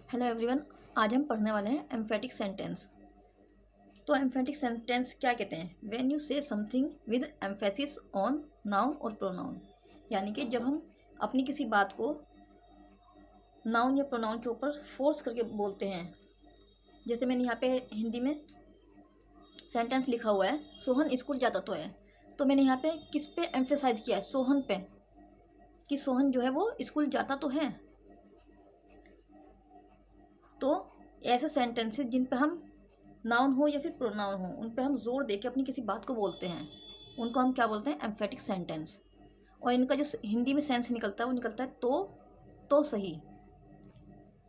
Hello everyone. आज हम पढ़ने वाले हैं एम्फेटिक सेंटेंस। तो एम्फेटिक सेंटेंस क्या कहते हैं? व्हेन यू से something with emphasis on noun और प्रोनाउन, यानी कि जब हम अपनी किसी बात को नाउन या प्रोनाउन के ऊपर फोर्स करके बोलते हैं। जैसे मैंने यहाँ पे हिंदी में सेंटेंस लिखा हुआ है, सोहन स्कूल जाता तो है। तो मैंने यहाँ पे किस पे एम्फेसाइज किया है? सोहन पे, कि सोहन जो है वो स्कूल जाता तो है। तो ऐसे सेंटेंसेस जिन पे हम नाउन हो या फिर प्रोनाउन हो उन पे हम जोर दे के अपनी किसी बात को बोलते हैं, उनको हम क्या बोलते हैं? Emphatic sentence. और इनका जो हिंदी में सेंस निकलता है वो निकलता है तो सही,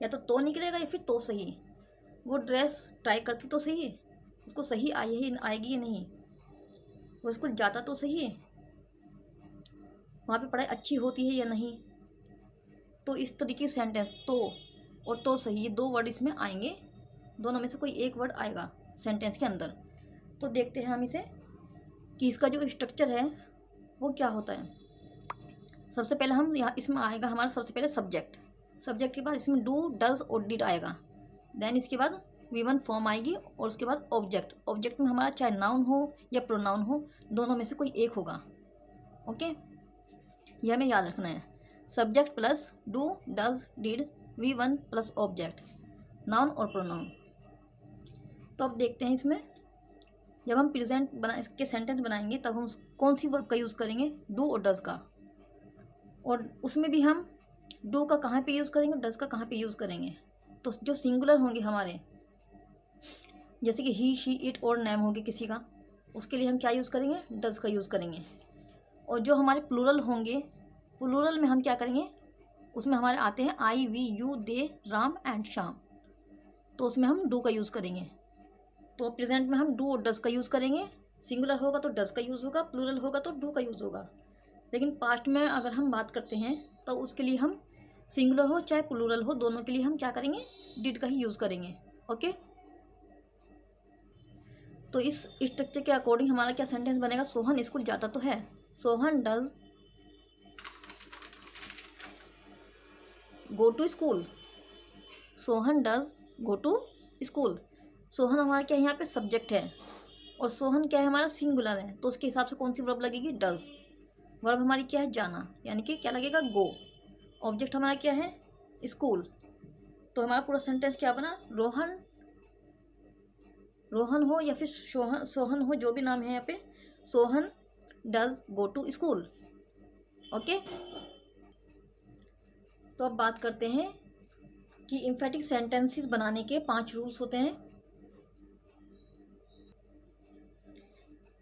या तो निकलेगा या फिर तो सही। वो ड्रेस ट्राई करती तो सही, उसको सही आएगी या नहीं। वो स्कूल जाता तो सही है, वहाँ पे पढ़ाई अच्छी होती है या नहीं। तो इस तरीके से सेंटेंस तो और तो सही, ये दो वर्ड इसमें आएंगे, दोनों में से कोई एक वर्ड आएगा सेंटेंस के अंदर। तो देखते हैं हम इसे कि इसका जो स्ट्रक्चर है वो क्या होता है। सबसे पहले हम यहाँ इसमें आएगा हमारा सबसे पहले सब्जेक्ट के बाद इसमें डू डज और डिड आएगा। देन इसके बाद V1 फॉर्म आएगी और उसके बाद ऑब्जेक्ट में हमारा चाहे नाउन हो या प्रोनाउन हो, दोनों में से कोई एक होगा। ओके, यह हमें याद रखना है। Subject plus do does did, V1 plus object, noun और प्रोनाउन। तो अब देखते हैं इसमें जब हम इसके सेंटेंस बनाएंगे तब हम कौन सी वर्ब का यूज़ करेंगे? डू और डज का। और उसमें भी हम डू का कहाँ पे यूज़ करेंगे, डज का कहाँ पे यूज़ करेंगे। तो जो सिंगुलर होंगे हमारे, जैसे कि ही शी इट और नेम होगी किसी का, उसके लिए हम क्या यूज़ करेंगे? डज का यूज़ करेंगे। और जो हमारे प्लूरल होंगे, प्लूरल में हम क्या करेंगे? उसमें हमारे आते हैं I we you they Ram and Shyam, तो उसमें हम डू का यूज़ करेंगे। तो प्रेजेंट में हम डू और डज का यूज़ करेंगे। सिंगुलर होगा तो डज का यूज़ होगा, प्लूरल होगा तो डू का यूज़ होगा। लेकिन पास्ट में अगर हम बात करते हैं तो उसके लिए हम सिंगुलर हो चाहे प्लूरल हो, दोनों के लिए हम क्या करेंगे? डिड का ही यूज़ करेंगे। ओके, तो इस स्ट्रक्चर के अकॉर्डिंग हमारा क्या सेंटेंस बनेगा? सोहन स्कूल जाता तो है, Sohan does go to school, Sohan does go to school. Sohan हमारा क्या है? यहाँ पे सब्जेक्ट है और सोहन क्या है? हमारा सिंगुलर है, तो उसके हिसाब से कौन सी वर्ब लगेगी? डज। वर्ब हमारी क्या है? जाना, यानी कि क्या लगेगा? गो। ऑब्जेक्ट हमारा क्या है? स्कूल। तो हमारा पूरा सेंटेंस क्या बना? रोहन हो या फिर सोहन हो, जो भी नाम है यहाँ पे, Sohan does go to school. Okay, तो अब बात करते हैं कि एम्फेटिक सेंटेंसेस बनाने के 5 रूल्स होते हैं।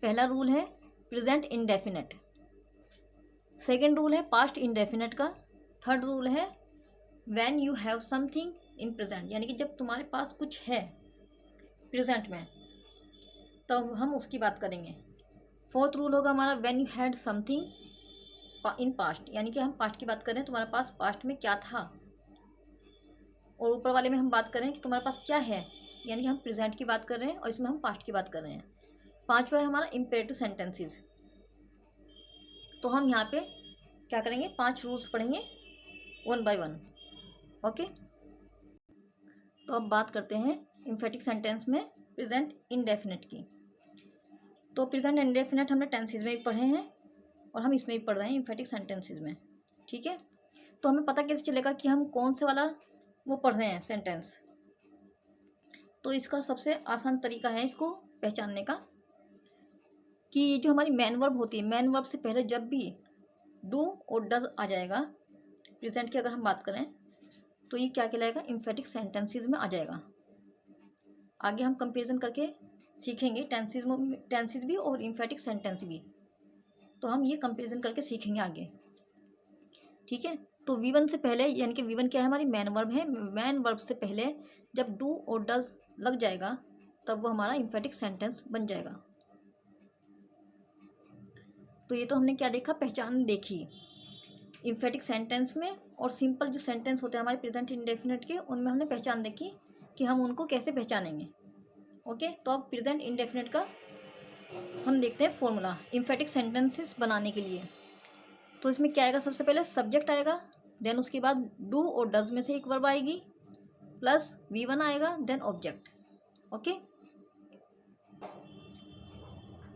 पहला रूल है प्रेजेंट इंडेफिनेट। सेकेंड रूल है पास्ट इंडेफिनेट का। थर्ड रूल है when you have something in present, यानी कि जब तुम्हारे पास कुछ है प्रेजेंट में तब हम उसकी बात करेंगे। फोर्थ रूल होगा हमारा when you had something in past, यानी कि हम पास्ट की बात करें, तुम्हारे पास पास्ट में क्या था। और ऊपर वाले में हम बात करें कि तुम्हारे पास क्या है, यानी कि हम प्रेजेंट की बात कर रहे हैं और इसमें हम पास्ट की बात कर रहे हैं। पांचवा है हमारा इम्पेरेटिव सेंटेंसेस। तो हम यहाँ पे क्या करेंगे? 5 रूल्स पढ़ेंगे 1 बाय 1। ओके, तो अब बात करते हैं एम्फेटिक सेंटेंस में प्रेजेंट इंडेफिनिट की। तो प्रेजेंट इंडेफिनिट हमने टेंसेस में भी पढ़े हैं और हम इसमें भी पढ़ रहे हैं एम्फेटिक सेंटेंसेस में। ठीक है, तो हमें पता कैसे चलेगा कि हम कौन से वाला वो पढ़ रहे हैं सेंटेंस? तो इसका सबसे आसान तरीका है इसको पहचानने का कि जो हमारी मेन वर्ब होती है, मेन वर्ब से पहले जब भी डू और डज आ जाएगा प्रेजेंट की अगर हम बात करें तो ये क्या कहलाएगा? एम्फेटिक सेंटेंसेस में आ जाएगा। आगे हम कंपैरिजन करके सीखेंगे टेंसेस भी और एम्फेटिक सेंटेंस भी, तो हम ये कंपैरिजन करके सीखेंगे आगे। ठीक है, तो V1 से पहले, यानी कि V1 क्या है? हमारी मेन वर्ब है। मेन वर्ब से पहले जब डू और डज लग जाएगा तब वो हमारा एम्फेटिक सेंटेंस बन जाएगा। तो ये तो हमने क्या देखा? पहचान देखी एम्फेटिक सेंटेंस में। और सिंपल जो सेंटेंस होते हैं हमारे प्रेजेंट इंडेफिनिट के, उनमें हमने पहचान देखी कि हम उनको कैसे पहचानेंगे। ओके, तो अब प्रेजेंट इंडेफिनिट का हम देखते हैं फॉर्मूला एम्फेटिक सेंटेंसेस बनाने के लिए। तो इसमें क्या आएगा? सबसे पहले सब्जेक्ट आएगा, देन उसके बाद डू और डज में से एक वर्ब आएगी, प्लस V1 आएगा, देन ऑब्जेक्ट। ओके,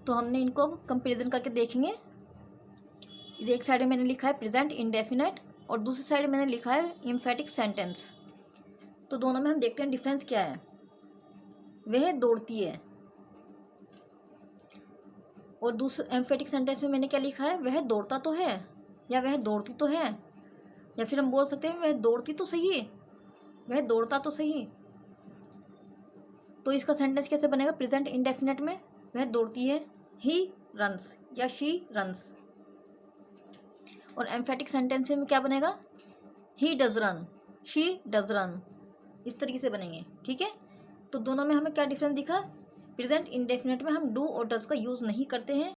तो हमने इनको कंपेरिजन करके देखेंगे। एक साइड में मैंने लिखा है प्रेजेंट इंडेफिनेट और दूसरी साइड में मैंने लिखा है एम्फेटिक सेंटेंस। तो दोनों में हम देखते हैं डिफरेंस क्या है। वह दौड़ती है, और दूसरे एम्फेटिक सेंटेंस में मैंने क्या लिखा है, वह दौड़ता तो है, या वह दौड़ती तो है, या फिर हम बोल सकते हैं वह दौड़ती तो सही है, वह दौड़ता तो सही। तो इसका सेंटेंस कैसे बनेगा, प्रेजेंट इंडेफिनेट में वह दौड़ती है, ही रन्स या शी रन्स। और एम्फेटिक सेंटेंस में क्या बनेगा, he does run, she does run, इस तरीके से बनेंगे। ठीक है, तो दोनों में हमें क्या डिफरेंस दिखा, प्रेजेंट इंडेफिनेट में हम डू और डज का यूज़ नहीं करते हैं,